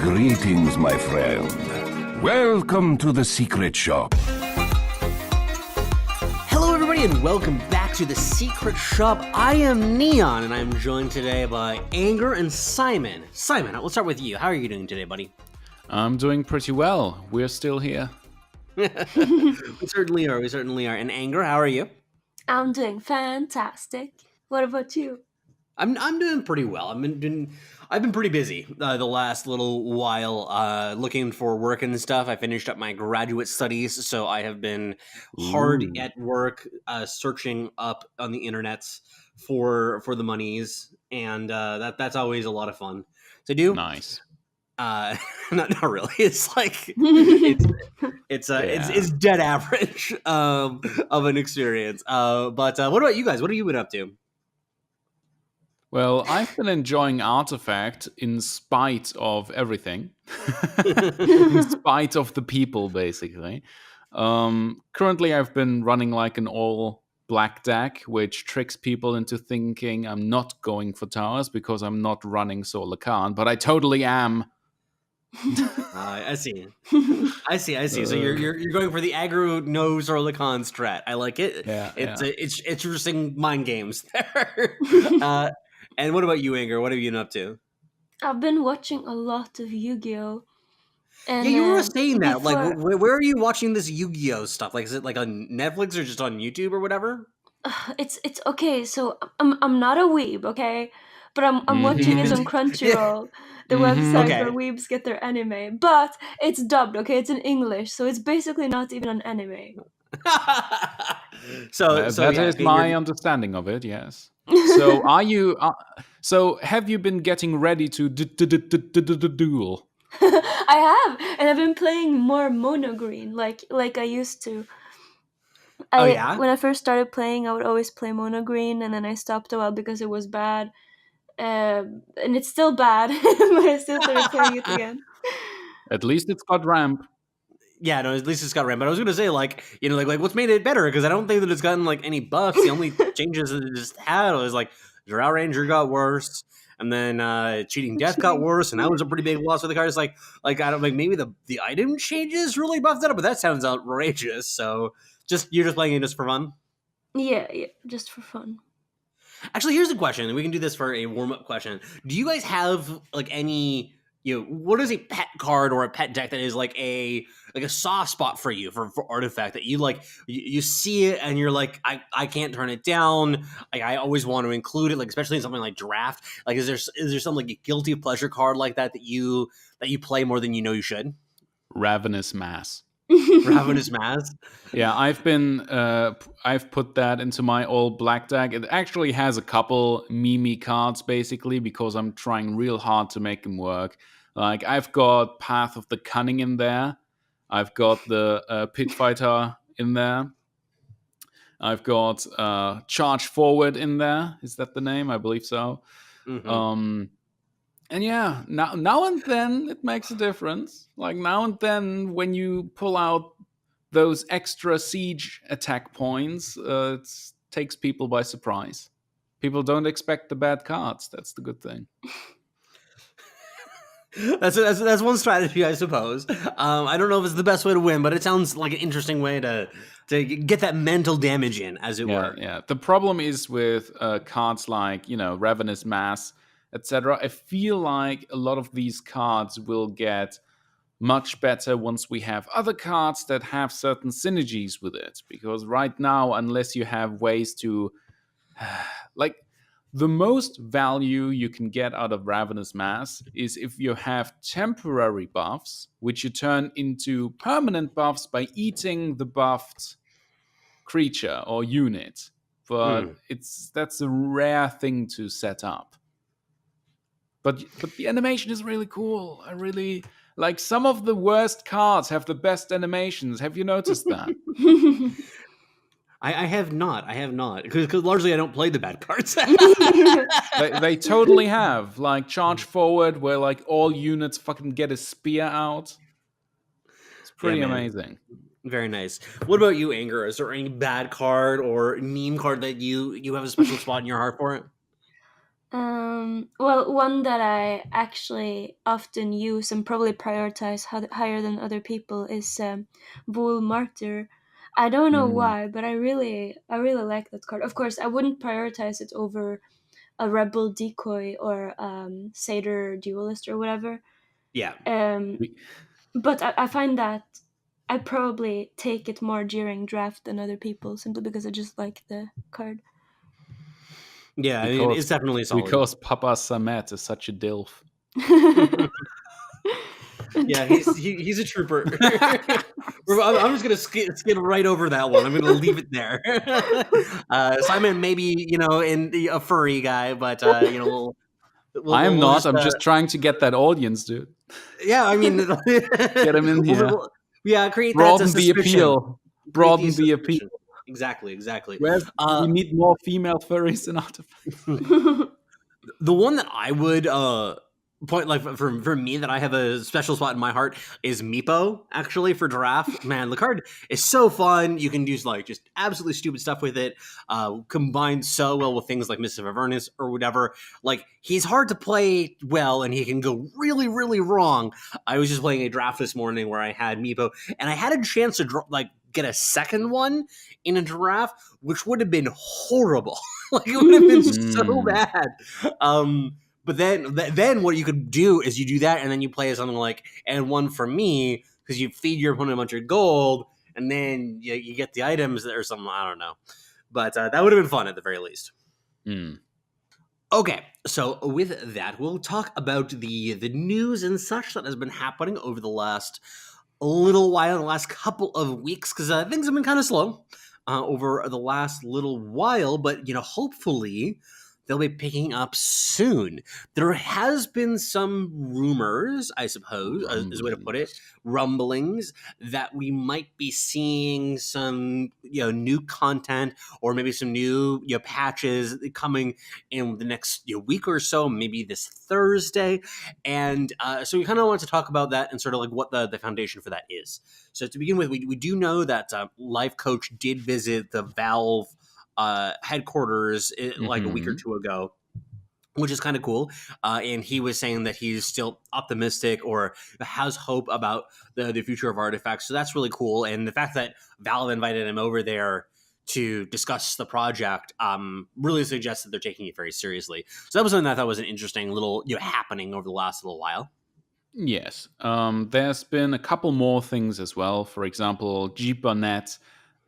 Greetings, my friend. Welcome to the secret shop. Hello, everybody, and welcome back to the Secret Shop. I am Neon, and I'm joined today by Anger and Cymen. Cymen, let's start with you. How are you doing today, buddy? I'm doing pretty well. We're still here. We certainly are. And Anger, how are you? I'm doing fantastic. What about you? I'm doing pretty well. I've been pretty busy the last little while looking for work and stuff. I finished up my graduate studies, so I have been hard at work searching up on the internet for the monies, and that's always a lot of fun to do. Nice. Not really. It's like it's dead average of an experience. But what about you guys? What have you been up to? Well, I've been enjoying Artifact in spite of everything. In spite of the people, basically. Currently, I've been running like an all-black deck, which tricks people into thinking I'm not going for towers because I'm not running Solar Khan, but I totally am. I see. So you're going for the aggro no Solar Khan strat. I like it. Yeah, It's interesting mind games there. And what about you, Anger? What have you been up to? I've been watching a lot of Yu-Gi-Oh! And, Yeah, you were saying that. Like, where are you watching this Yu-Gi-Oh stuff? Like, is it like on Netflix or just on YouTube or whatever? It's okay. So I'm not a weeb, okay, but I'm watching it on Crunchyroll, the website where weebs get their anime. But it's dubbed, okay. It's in English, so it's basically not even an anime. so that is my understanding of it. Yes. So are you? So have you been getting ready to duel? I have, and I've been playing more mono green, like I used to. When I first started playing, I would always play mono green, and then I stopped a while because it was bad, and it's still bad. But I still started playing it again. At least it's got ramp. Yeah, no, at least it's got ramp. But I was gonna say, like, like what's made it better? Because I don't think that it's gotten like any buffs. The only changes that it just had was like your Outranger got worse, and then Cheating Death got worse, and that was a pretty big loss for the cards. Like I don't maybe the item changes really buffed it up, but that sounds outrageous. So you're just playing it just for fun. Yeah, just for fun. Actually, here's a question, and we can do this for a warm up question. Do you guys have like any? What is a pet card or a pet deck that is like a soft spot for you for Artifact that you like? You see it and you're like, I can't turn it down. Like, I always want to include it, like especially in something like Draft. Like, is there some like a guilty pleasure card like that you play more than you know you should? Ravenous Mass. Ravenous Mass. Yeah, I've put that into my all black deck. It actually has a couple Mimi cards basically because I'm trying real hard to make them work. Like, I've got Path of the Cunning in there. I've got the Pit Fighter in there. I've got Charge Forward in there. Is that the name? I believe so. Mm-hmm. And yeah, now and then it makes a difference. Like, now and then when you pull out those extra siege attack points, it takes people by surprise. People don't expect the bad cards. That's the good thing. That's one strategy, I suppose. I don't know if it's the best way to win, but it sounds like an interesting way to get that mental damage in, as it were. Yeah. The problem is with cards like, Ravenous Mass, etc. I feel like a lot of these cards will get much better once we have other cards that have certain synergies with it. Because right now, unless you have ways to... like, the most value you can get out of Ravenous Mass is if you have temporary buffs, which you turn into permanent buffs by eating the buffed creature or unit. But that's a rare thing to set up. But the animation is really cool. I really like some of the worst cards have the best animations. Have you noticed that? I have not. Because largely I don't play the bad cards. they totally have. Like Charge Forward, where like all units fucking get a spear out. It's pretty amazing. Very nice. What about you, Anger? Is there any bad card or meme card that you have a special spot in your heart for it? Well, one that I actually often use and probably prioritize higher than other people is Bull Martyr. I don't know Mm. why, but I really like that card. Of course, I wouldn't prioritize it over a Rebel Decoy or Satyr Duelist or whatever. Yeah. We- But I find that I probably take it more during draft than other people simply because I just like the card. Yeah, I mean, Because it's definitely solid. because Papa Samet is such a dilf. Yeah, he's a trooper. I'm just gonna skid right over that one. I'm gonna leave it there. Simon, maybe in a furry guy, but I'm we'll not. just I'm just trying to get that audience, dude. yeah. I mean, Get him in here. Yeah, create that Broaden the suspicion. appeal. Create Broaden the appeal. suspicion. Exactly. We need more female furries in Artifact. The one that I would point, like, for me, that I have a special spot in my heart is Meepo, actually, for draft. Man, the card is so fun. You can do like just absolutely stupid stuff with it, combined so well with things like Mists of Avernus or whatever. Like, he's hard to play well and he can go really, really wrong. I was just playing a draft this morning where I had Meepo and I had a chance to get a second one in a draft, which would have been horrible. Like, it would have been so bad. But then what you could do is you do that, and then you play something like "and one for me" because you feed your opponent a bunch of gold, and then you get the items or something. I don't know, but that would have been fun at the very least. Okay, so with that, we'll talk about the news and such that has been happening over the last little while, the last couple of weeks, because things have been kind of slow over the last little while, but hopefully they'll be picking up soon. There has been some rumors, I suppose, is a way to put it, rumblings that we might be seeing some new content or maybe some new patches coming in the next week or so, maybe this Thursday. And so we kind of want to talk about that and sort of like what the foundation for that is. So to begin with, we do know that Life Coach did visit the Valve headquarters like a week or two ago, which is kind of cool. And he was saying that he's still optimistic or has hope about the future of Artifacts. So that's really cool. And the fact that Valve invited him over there to discuss the project really suggests that they're taking it very seriously. So that was something that I thought was an interesting little happening over the last little while. Yes. There's been a couple more things as well. For example, G. Burnett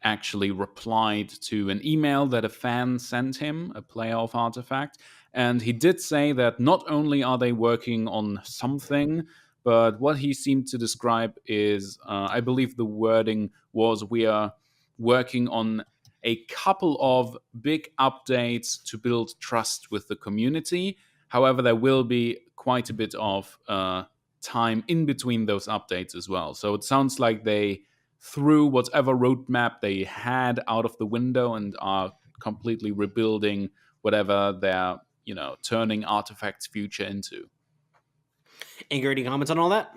actually replied to an email that a fan sent him, a player of Artifact, and he did say that not only are they working on something, but what he seemed to describe is, I believe the wording was, we are working on a couple of big updates to build trust with the community. However, there will be quite a bit of time in between those updates as well. So it sounds like they threw whatever roadmap they had out of the window and are completely rebuilding whatever they're turning Artifact's future into. Anger, any comments on all that?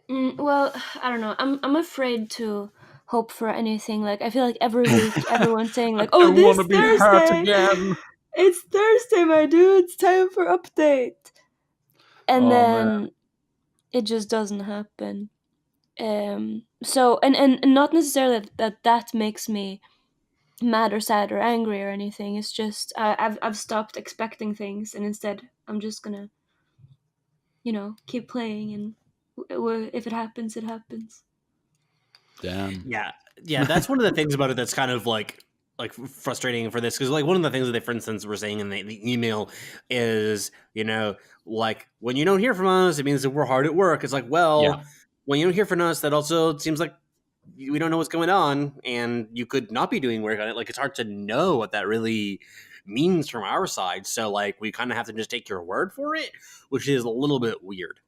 Well, I don't know. I'm afraid to hope for anything. Like, I feel like every week everyone's saying like, "Oh, this Thursday again. It's Thursday, my dude. It's time for update," and then it just doesn't happen. So and not necessarily that makes me mad or sad or angry or anything. It's just I've stopped expecting things, and instead I'm just gonna keep playing, and if it happens, it happens. Damn. Yeah. That's one of the things about it that's kind of like frustrating for this, because like one of the things that they, for instance, were saying in the email is like, when you don't hear from us, it means that we're hard at work. It's like, well, when you don't hear from us, that also seems like we don't know what's going on, and you could not be doing work on it. Like, it's hard to know what that really means from our side. So like, we kind of have to just take your word for it, which is a little bit weird.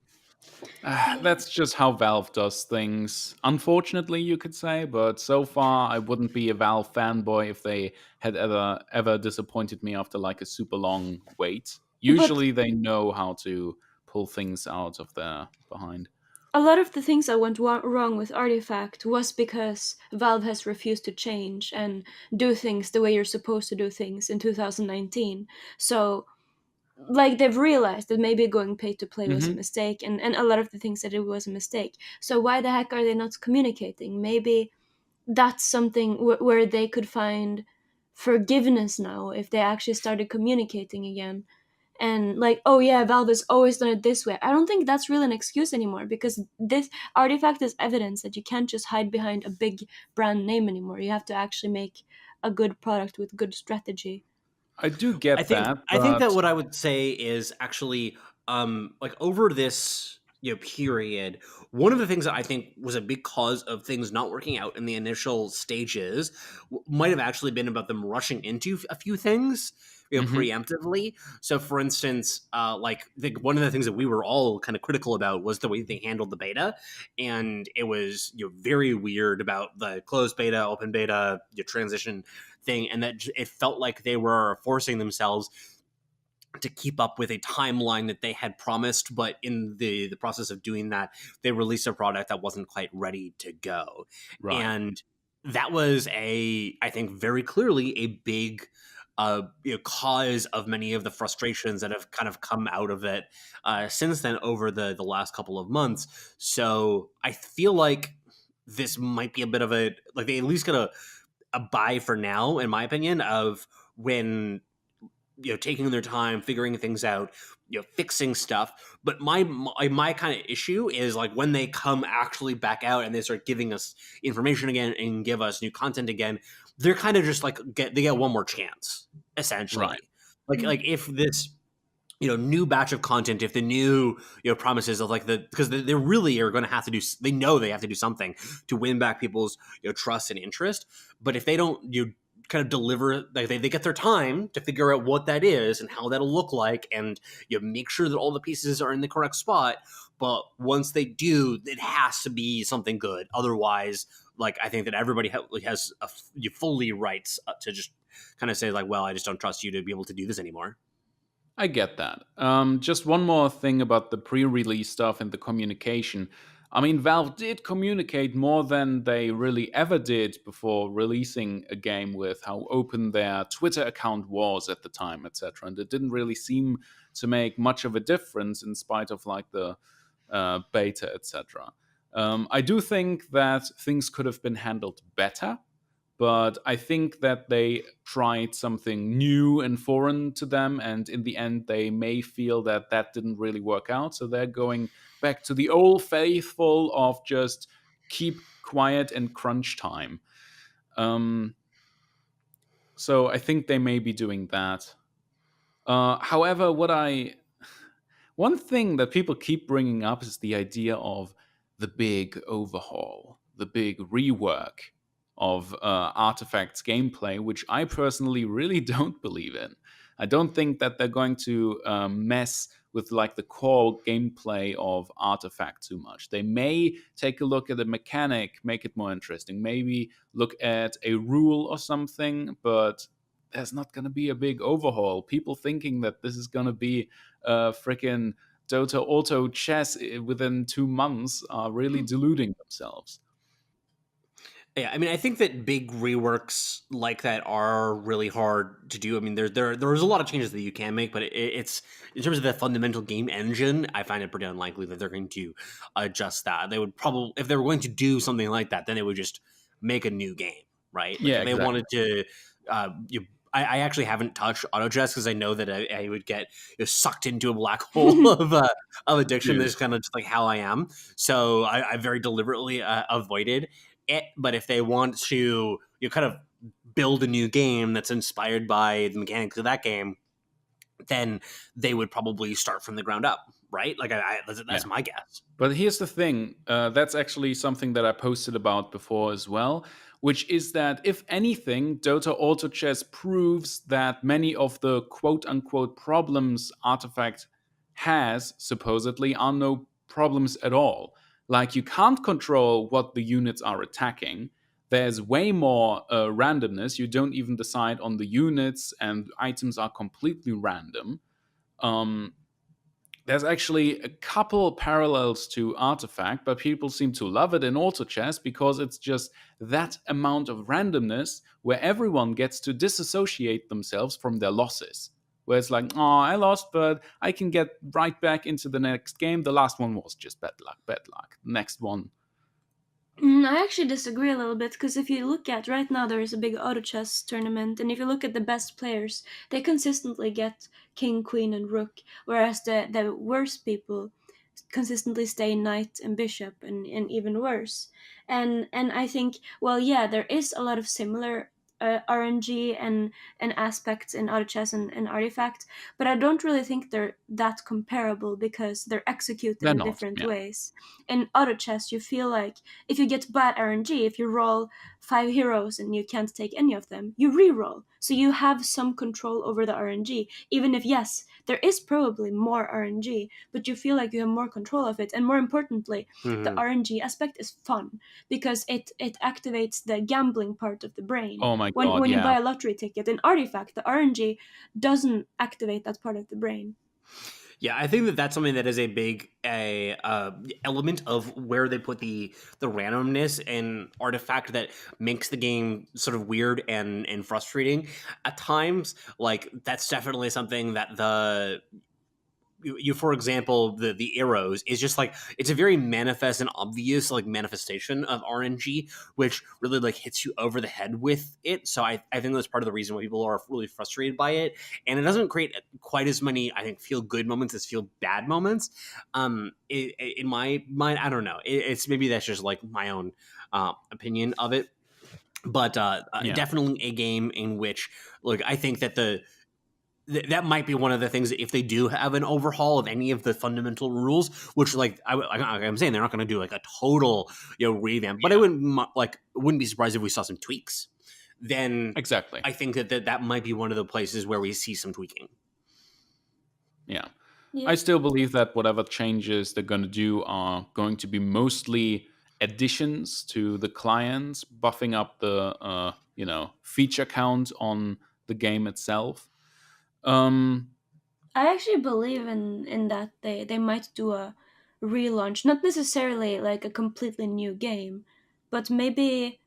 That's just how Valve does things, unfortunately, you could say. But so far, I wouldn't be a Valve fanboy if they had ever disappointed me after like a super long wait. Usually they know how to pull things out of their behind. A lot of the things that went wrong with Artifact was because Valve has refused to change and do things the way you're supposed to do things in 2019. So like they've realized that maybe going pay to play was a mistake, and a lot of the things that it was a mistake. So why the heck are they not communicating? Maybe that's something where they could find forgiveness now if they actually started communicating again. And like, oh yeah, Valve has always done it this way. I don't think that's really an excuse anymore, because this artifact is evidence that you can't just hide behind a big brand name anymore. You have to actually make a good product with good strategy. I do get that. I think that but what I would say is actually like over this period, one of the things that I think was a big cause of things not working out in the initial stages might have actually been about them rushing into a few things preemptively. So for instance, like I think one of the things that we were all kind of critical about was the way they handled the beta, and it was very weird about the closed beta, open beta, transition thing, and that it felt like they were forcing themselves to keep up with a timeline that they had promised, but in the process of doing that, they released a product that wasn't quite ready to go. Right. And that was I think very clearly a big cause of many of the frustrations that have kind of come out of it since then over the last couple of months. So I feel like this might be a bit of a, like, they at least got a buy for now, in my opinion, of when taking their time, figuring things out, fixing stuff. But my kind of issue is like when they come actually back out and they start giving us information again and give us new content again, they're kind of just like they get one more chance, essentially. Right. Like if this new batch of content, if the new promises of like because they really are going to have to do, they know they have to do something to win back people's trust and interest. But if they don't kind of deliver, like they get their time to figure out what that is and how that'll look like, and make sure that all the pieces are in the correct spot. But once they do, it has to be something good. Otherwise, like, I think that everybody has fully rights to just kind of say like, well, I just don't trust you to be able to do this anymore. I get that. Just one more thing about the pre-release stuff and the communication. I mean, Valve did communicate more than they really ever did before releasing a game, with how open their Twitter account was at the time, etc. And it didn't really seem to make much of a difference in spite of like the beta, etc. I do think that things could have been handled better, but I think that they tried something new and foreign to them, and in the end they may feel that that didn't really work out, so they're going back to the old faithful of just keep quiet and crunch time. So I think they may be doing that. However, one thing that people keep bringing up is the idea of the big overhaul, the big rework of Artifact's gameplay, which I personally really don't believe in. I don't think that they're going to mess with like the core gameplay of Artifact too much. They may take a look at the mechanic, make it more interesting, maybe look at a rule or something, but there's not going to be a big overhaul. People thinking that this is going to be a freaking Dota Auto chess within 2 months are really deluding themselves. Yeah, I mean, I think that big reworks like that are really hard to do. I mean, there's a lot of changes that you can make, but it's in terms of the fundamental game engine, I find it pretty unlikely that they're going to adjust that. They would probably, if they were going to do something like that, then they would just make a new game, right? Like, Yeah, if they wanted to, I actually haven't touched auto chess because I know that I would get sucked into a black hole of addiction. Dude. That's kind of just like how I am. So I very deliberately avoided it. But if they want to kind of build a new game that's inspired by the mechanics of that game, then they would probably start from the ground up, right? Like that's my guess. But here's the thing. That's actually something that I posted about before as well, which is that if anything, Dota Auto Chess proves that many of the quote-unquote problems Artifact has, supposedly, are no problems at all. Like, you can't control what the units are attacking. There's way more randomness. You don't even decide on the units, and items are completely random. There's actually a couple parallels to Artifact, but people seem to love it in Auto Chess because it's just that amount of randomness where everyone gets to disassociate themselves from their losses, where it's like, oh, I lost, but I can get right back into the next game. The last one was just bad luck, bad luck. Next one. I actually disagree a little bit, because if you look at right now, there is a big auto chess tournament, and if you look at the best players, they consistently get king, queen, and rook, whereas the worst people consistently stay knight and bishop, and even worse. And I think, well, yeah, there is a lot of similar RNG and aspects in auto chess and artifact, but I don't really think they're that comparable, because they're executed They're in not. different Yeah. ways. In auto chess, you feel like if you get bad RNG, if you roll 5 heroes and you can't take any of them, you re-roll. So you have some control over the RNG, even if, yes, there is probably more RNG, but you feel like you have more control of it. And more importantly, the RNG aspect is fun, because it activates the gambling part of the brain. Oh my When God, you buy yeah. a lottery ticket, in Artifact, the RNG doesn't activate that part of the brain. Yeah, I think that that's something that is a big element of where they put the randomness and artifact that makes the game sort of weird and frustrating at times. Like, that's definitely something that you for example, the arrows is just like, it's a very manifest and obvious like manifestation of RNG, which really like hits you over the head with it. So I think that's part of the reason why people are really frustrated by it, and it doesn't create quite as many, I think, feel good moments as feel bad moments. In my mind, I don't know, it's maybe that's just like my own opinion of it, but Yeah. definitely a game in which, like, I think that that might be one of the things that if they do have an overhaul of any of the fundamental rules, which, like, I'm saying they're not going to do like a total revamp, but I wouldn't be surprised if we saw some tweaks. Then Exactly. I think that might be one of the places where we see some tweaking. Yeah. Yeah. I still believe that whatever changes they're going to do are going to be mostly additions to the clients, buffing up the feature count on the game itself. I actually believe in that they might do a relaunch, not necessarily like a completely new game, but maybe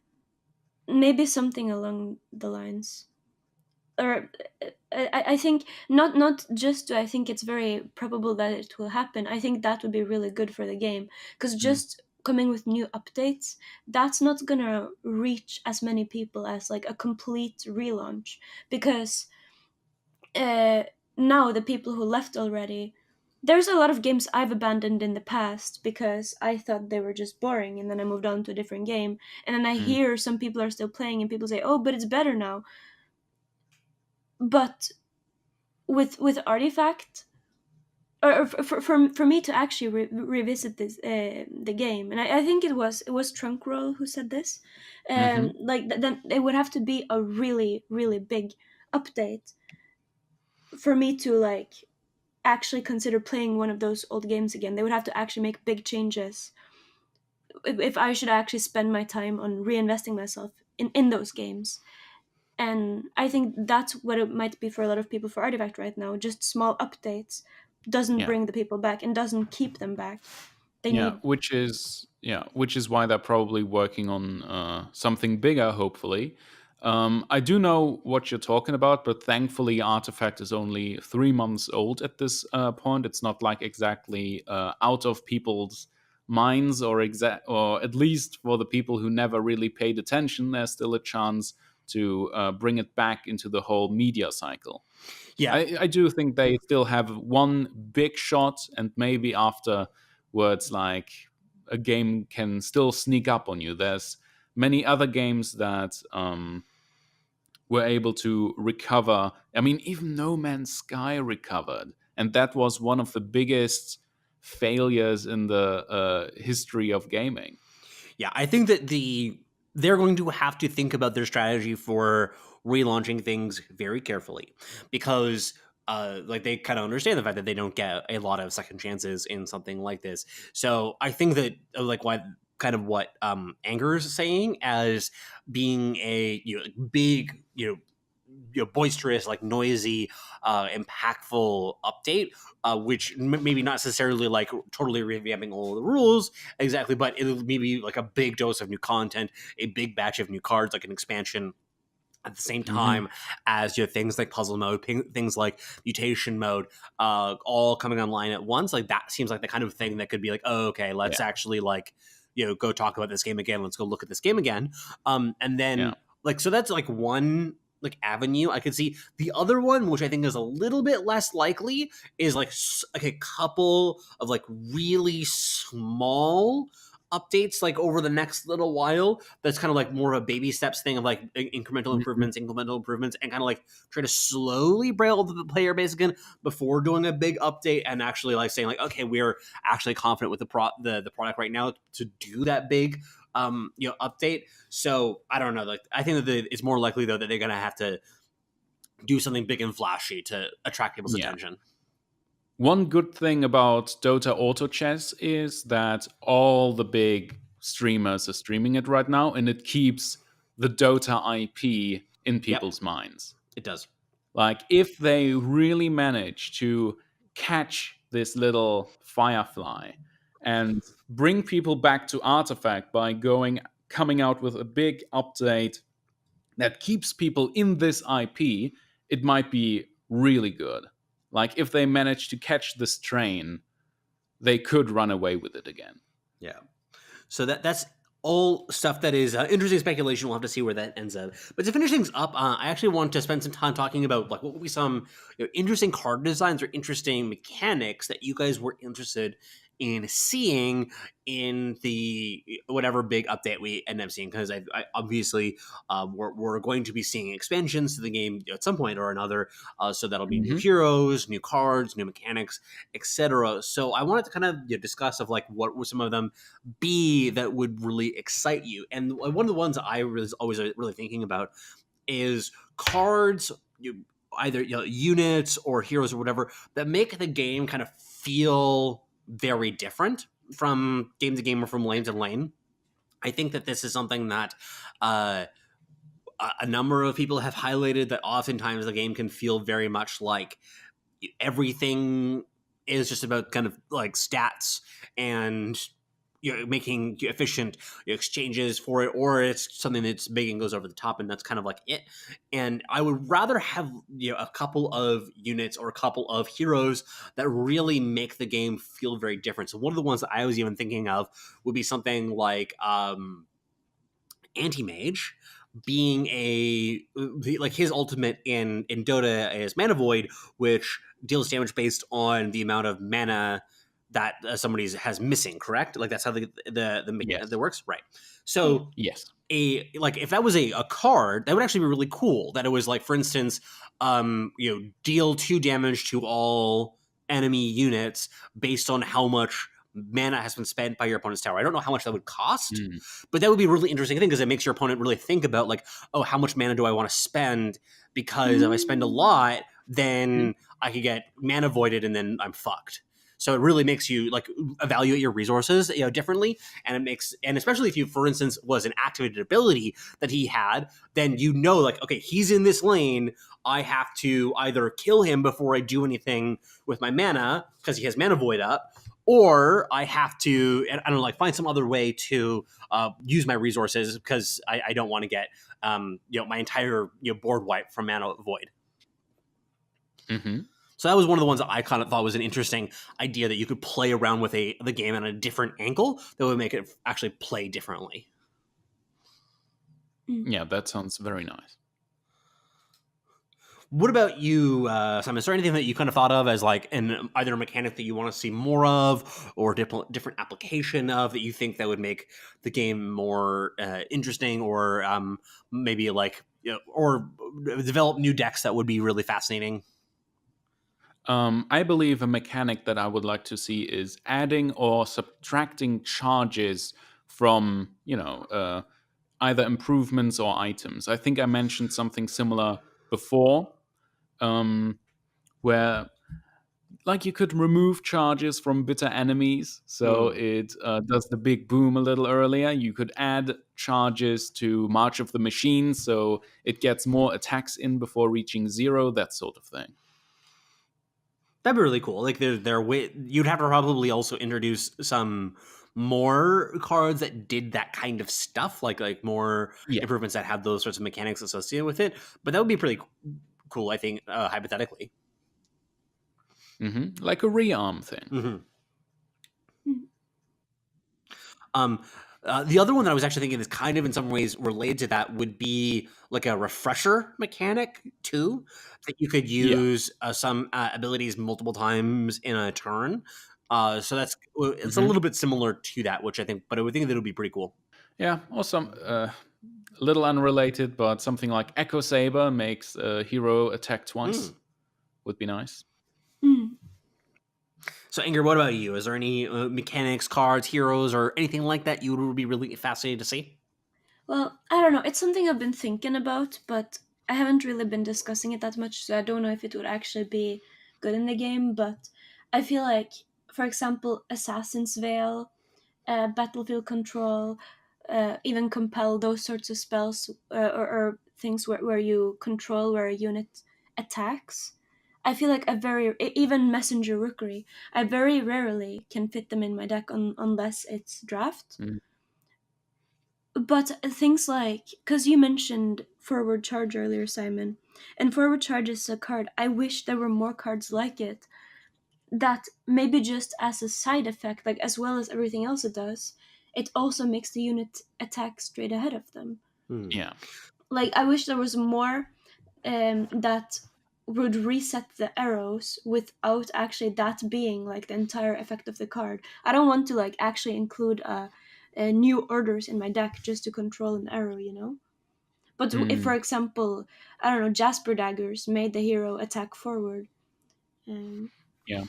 something along the lines. Or I think not just do I think it's very probable that it will happen. I think that would be really good for the game, because just coming with new updates, that's not gonna reach as many people as like a complete relaunch, because now the people who left already, there's a lot of games I've abandoned in the past because I thought they were just boring, and then I moved on to a different game, and then I hear some people are still playing and people say, oh, but it's better now. But with Artifact, or for me to actually revisit this the game, and I think it was Trunkroll who said this, like then it would have to be a really really big update for me to like actually consider playing one of those old games again. They would have to actually make big changes if I should actually spend my time on reinvesting myself in those games. And I think that's what it might be for a lot of people for Artifact right now. Just small updates doesn't bring the people back and doesn't keep them back. They need which is why they're probably working on something bigger, hopefully. I do know what you're talking about, but thankfully Artifact is only 3 months old at this point. It's not like exactly out of people's minds, or at least for the people who never really paid attention, there's still a chance to bring it back into the whole media cycle. Yeah, I do think they still have one big shot, and maybe afterwards, like, a game can still sneak up on you. There's many other games that were able to recover. I mean, even No Man's Sky recovered, and that was one of the biggest failures in the history of gaming. Yeah, I think that they're going to have to think about their strategy for relaunching things very carefully, because like, they kind of understand the fact that they don't get a lot of second chances in something like this. So I think that like what Anger is saying as being a big boisterous, like noisy, impactful update, which maybe not necessarily like totally revamping all of the rules exactly, but it'll maybe like a big dose of new content, a big batch of new cards, like an expansion, at the same time as things like puzzle mode, things like mutation mode, all coming online at once. Like that seems like the kind of thing that could be like, oh, okay, let's actually like go talk about this game again. Let's go look at this game again. And then like so that's like one like avenue I could see. The other one, which I think is a little bit less likely, is like a couple of like really small updates like over the next little while. That's kind of like more of a baby steps thing of like incremental improvements, and kind of like try to slowly braille the player base again before doing a big update and actually like saying like, okay, we're actually confident with the product right now to do that big update. So I don't know, like I think that it's more likely though that they're gonna have to do something big and flashy to attract people's attention. One good thing about Dota Auto Chess is that all the big streamers are streaming it right now, and it keeps the Dota IP in people's minds. It does. Like, if they really manage to catch this little firefly and bring people back to Artifact by coming out with a big update that keeps people in this IP, it might be really good. Like, if they manage to catch this train, they could run away with it again. Yeah. So that's all stuff that is interesting speculation. We'll have to see where that ends up. But to finish things up, I actually want to spend some time talking about like what would be some interesting card designs or interesting mechanics that you guys were interested in seeing in the whatever big update we end up seeing, because I obviously we're going to be seeing expansions to the game at some point or another, so that'll be new heroes, new cards, new mechanics, etc. So I wanted to kind of discuss of like what would some of them be that would really excite you. And one of the ones I was always really thinking about is cards, either units or heroes or whatever, that make the game kind of feel very different from game to game or from lane to lane. I think that this is something that a number of people have highlighted, that oftentimes the game can feel very much like everything is just about kind of like stats and making efficient exchanges for it, or it's something that's big and goes over the top, and that's kind of like it. And I would rather have a couple of units or a couple of heroes that really make the game feel very different. So one of the ones that I was even thinking of would be something like Anti-Mage, being like his ultimate in Dota is Mana Void, which deals damage based on the amount of mana that somebody has missing, correct? Like that's how the mechanic that works, right? So yes, if that was a card, that would actually be really cool. That it was like, for instance, deal 2 damage to all enemy units based on how much mana has been spent by your opponent's tower. I don't know how much that would cost, but that would be a really interesting thing, because it makes your opponent really think about like, oh, how much mana do I want to spend? Because if I spend a lot, then I could get mana voided and then I'm fucked. So it really makes you like evaluate your resources, differently, and especially if you, for instance, was an activated ability that he had, then like, okay, he's in this lane. I have to either kill him before I do anything with my mana because he has mana void up, or I have to, I don't know, like find some other way to use my resources because I don't want to get my entire board wipe from mana void. So that was one of the ones that I kind of thought was an interesting idea, that you could play around with the game on a different angle that would make it actually play differently. Yeah, that sounds very nice. What about you, Simon? Is there anything that you kind of thought of as like either a mechanic that you want to see more of, or different application of, that you think that would make the game more interesting, or maybe like or develop new decks that would be really fascinating? I believe a mechanic that I would like to see is adding or subtracting charges from, either improvements or items. I think I mentioned something similar before, where like you could remove charges from bitter enemies, so it does the big boom a little earlier. You could add charges to March of the Machine, so it gets more attacks in before reaching 0, that sort of thing. That'd be really cool. Like you'd have to probably also introduce some more cards that did that kind of stuff, like more Yeah. improvements that have those sorts of mechanics associated with it. But that would be pretty cool, I think, hypothetically. Like a rearm thing. The other one that I was actually thinking is kind of in some ways related to that would be like a refresher mechanic too, that you could use some abilities multiple times in a turn. So it's a little bit similar to that, which I think, but I would think that it would be pretty cool. Yeah, or some a little unrelated, but something like Echo Saber makes a hero attack twice. Would be nice. So, Anger, what about you? Is there any mechanics, cards, heroes, or anything like that you would be really fascinated to see? Well, I don't know. It's something I've been thinking about, but I haven't really been discussing it that much, so I don't know if it would actually be good in the game. But I feel like, for example, Assassin's Veil, Battlefield Control, even Compel, those sorts of spells or things where you control where a unit attacks. I feel like even Messenger Rookery, I very rarely can fit them in my deck unless it's draft. But things like, because you mentioned Forward Charge earlier, Simon, and Forward Charge is a card. I wish there were more cards like it that maybe just as a side effect, like as well as everything else it does, it also makes the unit attack straight ahead of them. Yeah. Like, I wish there was more that would reset the arrows without actually that being like the entire effect of the card. I don't want to like actually include new orders in my deck just to control an arrow, you know? But if, for example, I don't know, Jasper Daggers made the hero attack forward. Yeah.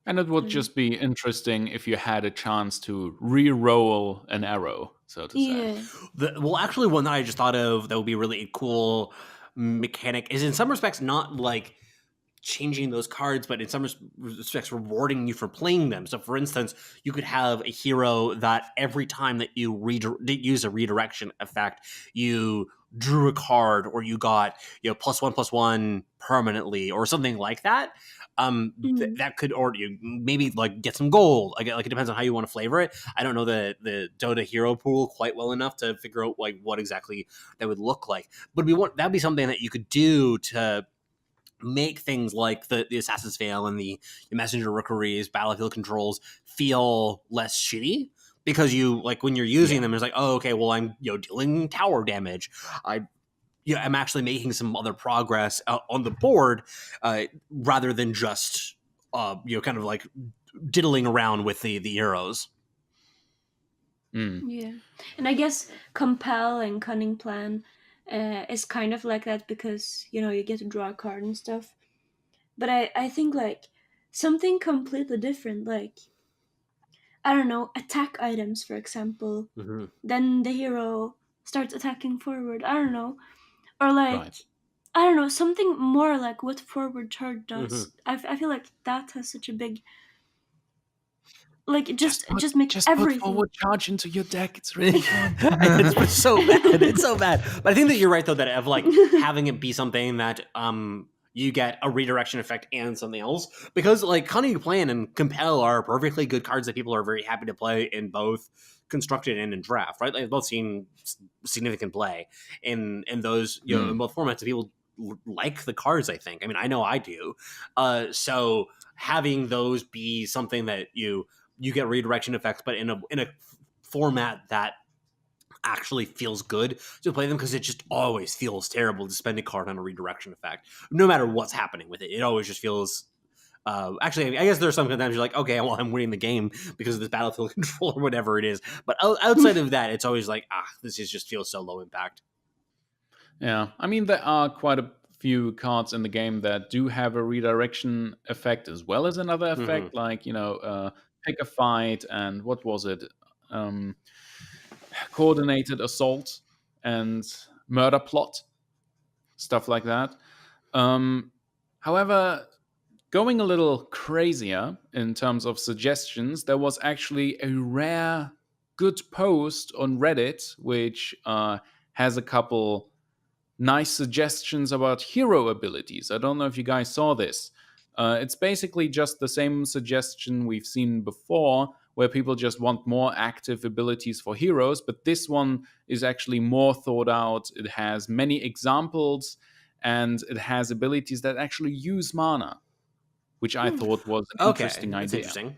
And it would just be interesting if you had a chance to re-roll an arrow, so to say. Well, actually, one that I just thought of that would be really cool mechanic is in some respects not like changing those cards, but in some respects rewarding you for playing them. So, for instance, you could have a hero that every time that you use a redirection effect, you drew a card or you got +1/+1 permanently or something like that. That could, or you maybe like get some gold. Like it depends on how you want to flavor it. I don't know the Dota hero pool quite well enough to figure out like what exactly that would look like. But that'd be something that you could do to make things like the Assassin's Veil and the Messenger Rookeries, Battlefield Controls feel less shitty. Because you like when you're using them, it's like, oh, okay, well, I'm dealing tower damage. I'm actually making some other progress on the board rather than just kind of like diddling around with the arrows. Yeah, and I guess Compel and Cunning Plan is kind of like that because you get to draw a card and stuff. But I think like something completely different, like I don't know, attack items, for example. Then the hero starts attacking forward. I don't know, or like I don't know, something more like what Forward Charge does. I feel like that has such a big. Like just make everything. Put Forward Charge into your deck. It's really fun. It's so bad. It's so bad. But I think that you're right though that of like having it be something that you get a redirection effect and something else, because like Cunning Plan and Compel are perfectly good cards that people are very happy to play in both constructed and in draft, right? They've both seen significant play in those in both formats. People like the cards, I think. I mean, I know I do. So having those be something that you get redirection effects, but in a format that actually feels good to play them, because it just always feels terrible to spend a card on a redirection effect, no matter what's happening with it. It always just feels. Actually, I guess there's sometimes you're like, okay, well, I'm winning the game because of this battlefield control or whatever it is. But outside of that, it's always like, this just feels so low impact. Yeah, I mean, there are quite a few cards in the game that do have a redirection effect as well as another effect, like Pick a Fight and what was it? Coordinated Assault and Murder Plot, stuff like that. However, going a little crazier in terms of suggestions, there was actually a rare good post on Reddit which has a couple nice suggestions about hero abilities. I don't know if you guys saw this. It's basically just the same suggestion we've seen before, where people just want more active abilities for heroes, but this one is actually more thought out. It has many examples, and it has abilities that actually use mana, which I thought was an interesting idea. That's interesting.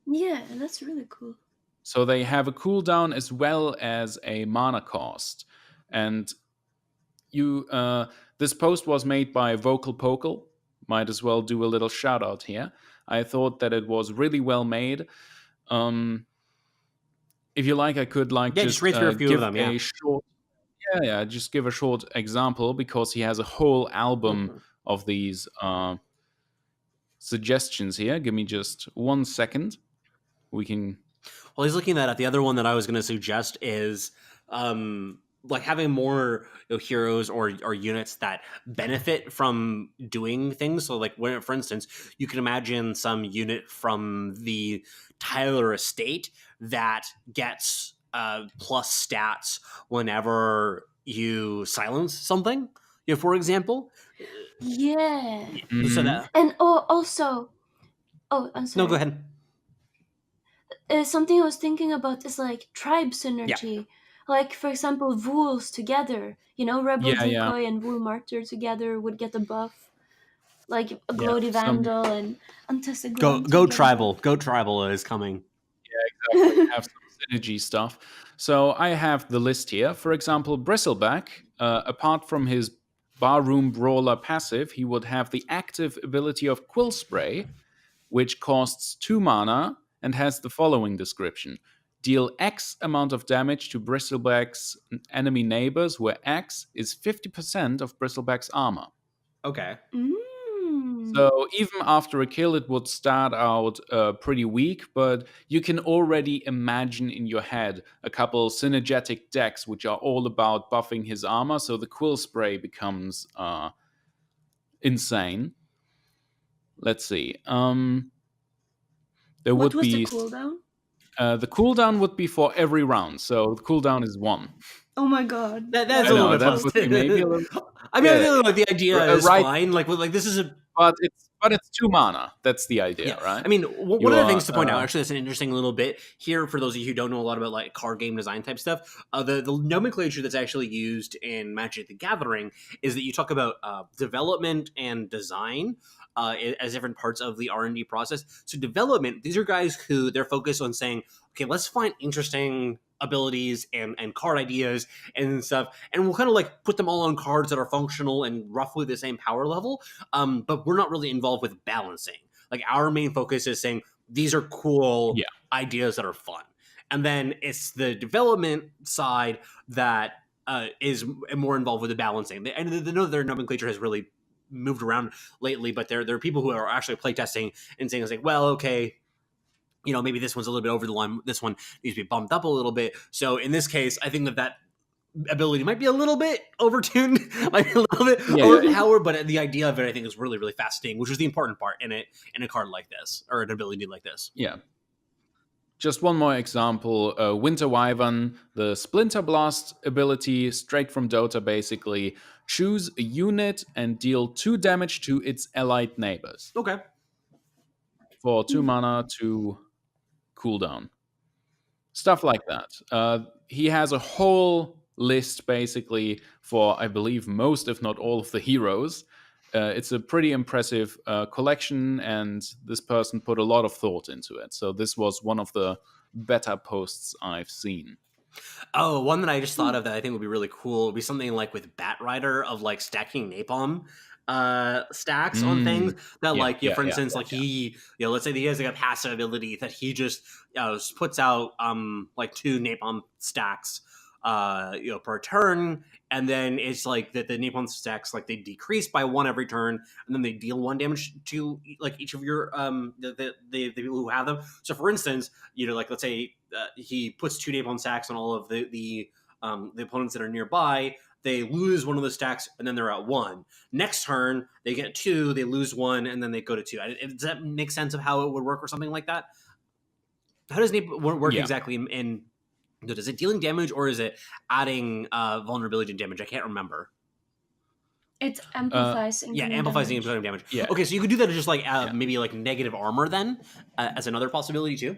Yeah, that's really cool. So they have a cooldown as well as a mana cost. And this post was made by Vocal Pocal. Might as well do a little shout out here. I thought that it was really well made. If you like, I could just read through a few of them. Yeah, just give a short example, because he has a whole album of these suggestions here. Give me just 1 second. We can. Well, he's looking at that. The other one that I was going to suggest is having more heroes or units that benefit from doing things. So when, for instance, you can imagine some unit from the Tyler estate that gets plus stats whenever you silence something, for example. Yeah. So that, and also, I'm sorry. No, go ahead. Something I was thinking about is tribe synergy. Yeah. Like, for example, Vools together. Rebel Decoy and Vool Martyr together would get a buff. Like a Gloaty Vandal and Untested Go Tribal. Go Tribal is coming. Yeah, exactly. Have some synergy stuff. So I have the list here. For example, Bristleback, apart from his Barroom Brawler passive, he would have the active ability of Quill Spray, which costs 2 mana and has the following description. Deal X amount of damage to Bristleback's enemy neighbors, where X is 50% of Bristleback's armor. Okay. So even after a kill, it would start out pretty weak, but you can already imagine in your head a couple synergetic decks which are all about buffing his armor, so the Quill Spray becomes insane. Let's see. What was the cooldown? The cooldown would be for every round, so the cooldown is 1. Oh my god. That's a little bit would be maybe a little. I mean, the idea is fine. This is a. But it's 2 mana. That's the idea, right? I mean, one of the things to point out, actually, that's an interesting little bit here for those of you who don't know a lot about card game design type stuff. The nomenclature that's actually used in Magic the Gathering is that you talk about development and design as different parts of the R&D process. So development, these are guys who they're focused on saying, okay, let's find interesting abilities and card ideas and stuff, and we'll kind of put them all on cards that are functional and roughly the same power level, but we're not really involved with balancing. Our main focus is saying these are cool ideas that are fun, and then it's the development side that is more involved with the balancing. And their nomenclature has really moved around lately, but there are people who are actually playtesting and saying, well, okay, maybe this one's a little bit over the line. This one needs to be bumped up a little bit. So in this case, I think that ability might be a little bit overtuned, might be a little bit overpowered, but the idea of it, I think, is really, really fascinating, which is the important part in a card like this, or an ability like this. Yeah. Just one more example. Winter Wyvern, the Splinter Blast ability, straight from Dota, basically. Choose a unit and deal 2 damage to its allied neighbors. Okay. For 2 mana to cooldown. Stuff like that. He has a whole list, basically, for, I believe, most, if not all, of the heroes. It's a pretty impressive collection, and this person put a lot of thought into it. So this was one of the better posts I've seen. Oh, one that I just thought of that I think would be really cool would be something with Bat Rider of stacking napalm stacks on things that for instance, he, let's say that he has a passive ability that he just puts out 2 napalm stacks per turn, and then it's that the napalm stacks they decrease by 1 every turn, and then they deal 1 damage to each of your the people who have them. So for instance, let's say he puts 2 napalm stacks on all of the opponents that are nearby. They lose 1 of the stacks, and then they're at 1. Next turn, they get 2, they lose 1, and then they go to 2. Does that make sense of how it would work, or something like that? How does Nape work exactly? In is it dealing damage, or is it adding vulnerability to damage? I can't remember. It amplifies amplifies the incoming damage. Yeah. Okay, so you could do that as just like maybe like negative armor then, as another possibility too.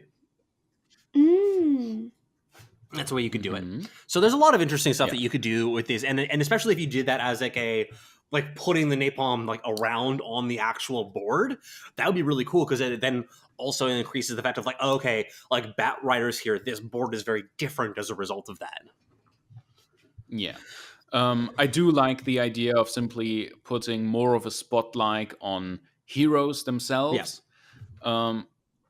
That's the way you could do it. So there's a lot of interesting stuff that you could do with this, and especially if you did that as like putting the napalm like around on the actual board, that would be really cool because it then also increases the fact of like, oh, okay, like Bat Riders here, this board is very different as a result of that. Yeah. I do like the idea of simply putting more of a spotlight on heroes themselves.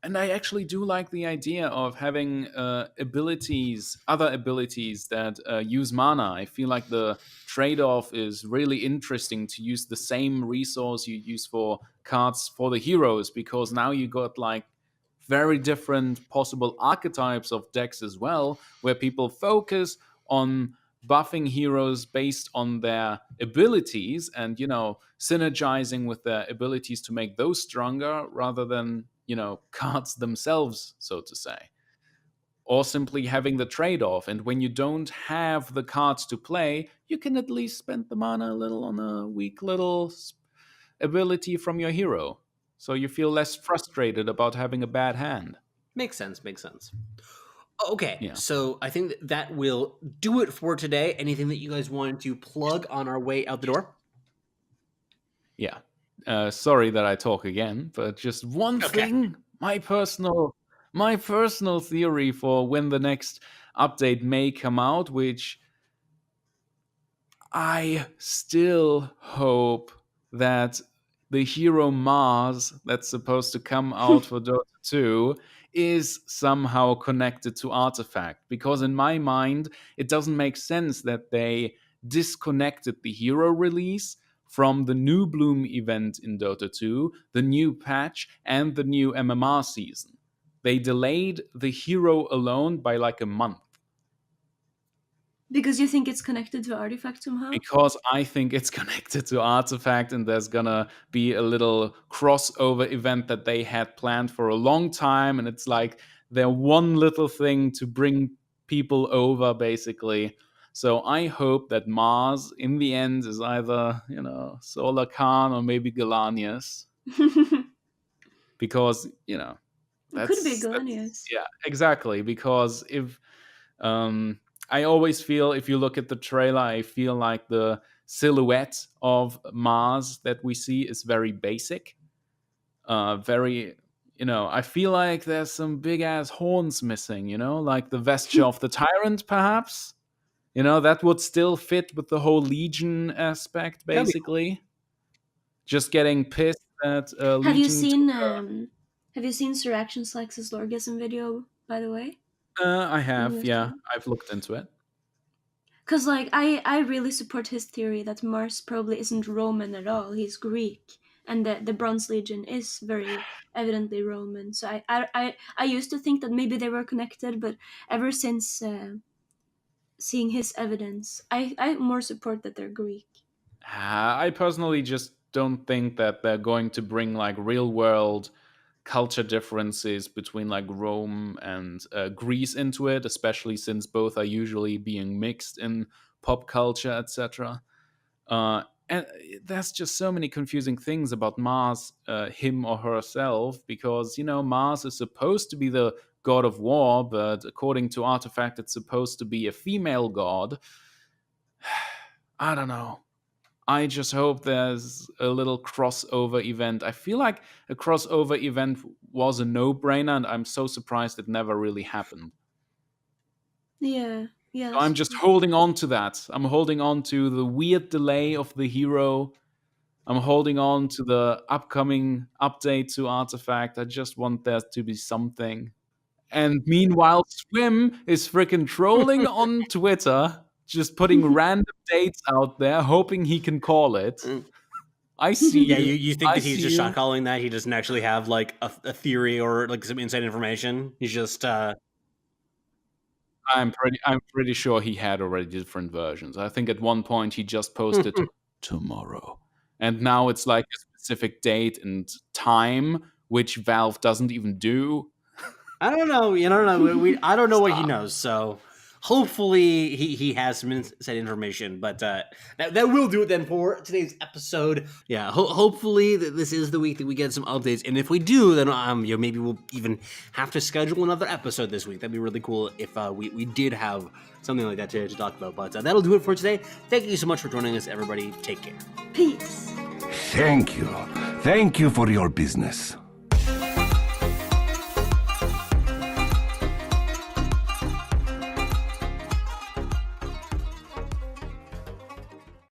And I actually do like the idea of having other abilities that use mana. I feel like the trade-off is really interesting to use the same resource you use for cards for the heroes, because now you got like very different possible archetypes of decks as well, where people focus on buffing heroes based on their abilities and, synergizing with their abilities to make those stronger rather than, cards themselves, so to say. Or simply having the trade-off. And when you don't have the cards to play, you can at least spend the mana a little on a weak little ability from your hero. So you feel less frustrated about having a bad hand. Makes sense. Okay, so I think that will do it for today. Anything that you guys wanted to plug on our way out the door? Yeah. Sorry that I talk again, but just one thing. My personal theory for when the next update may come out, which I still hope that the hero Mars that's supposed to come out for Dota 2 is somehow connected to Artifact, because in my mind it doesn't make sense that they disconnected the hero release from the new Bloom event in Dota 2, the new patch, and the new MMR season. They delayed the hero alone by like a month. Because you think it's connected to Artifact somehow? Because I think it's connected to Artifact, and there's gonna be a little crossover event that they had planned for a long time, and it's like their one little thing to bring people over, basically. So I hope that Mars, in the end, is either, Solar Khan or maybe Galanius. Because, it could be Galanius. Yeah, exactly. Because if... I always feel, if you look at the trailer, I feel like the silhouette of Mars that we see is very basic. Very, I feel like there's some big-ass horns missing, like the vesture of the Tyrant, perhaps? That would still fit with the whole Legion aspect, basically. Just getting pissed at Legion. Have you seen Sir Action Slex's Lorgasm video, by the way? I have, yeah. I've looked into it. Because, I really support his theory that Mars probably isn't Roman at all. He's Greek. And the Bronze Legion is very evidently Roman. So I used to think that maybe they were connected, but ever since seeing his evidence, I more support that they're Greek. I personally just don't think that they're going to bring, real-world culture differences between Rome and Greece into it, especially since both are usually being mixed in pop culture, etc. And there's just so many confusing things about Mars, him or herself, because Mars is supposed to be the god of war, but according to Artifact it's supposed to be a female god. I don't know. I just hope there's a little crossover event. I feel like a crossover event was a no-brainer, and I'm so surprised it never really happened. Yeah. So I'm just holding on to that. I'm holding on to the weird delay of the hero. I'm holding on to the upcoming update to Artifact. I just want there to be something. And meanwhile, Swim is freaking trolling on Twitter, just putting random dates out there, hoping he can call it. I see. Yeah, you think that he's just shot calling that? He doesn't actually have a theory or some inside information. He's just. I'm pretty sure he had already different versions. I think at one point he just posted tomorrow, and now it's like a specific date and time, which Valve doesn't even do. I don't know. I don't know what he knows. So hopefully he has some inside information. But that will do it then for today's episode. Yeah, hopefully this is the week that we get some updates, and if we do, then maybe we'll even have to schedule another episode this week. That'd be really cool if we did have something like that to talk about. But that'll do it for today. Thank you so much for joining us, everybody. Take care. Peace. Thank you. Thank you for your business.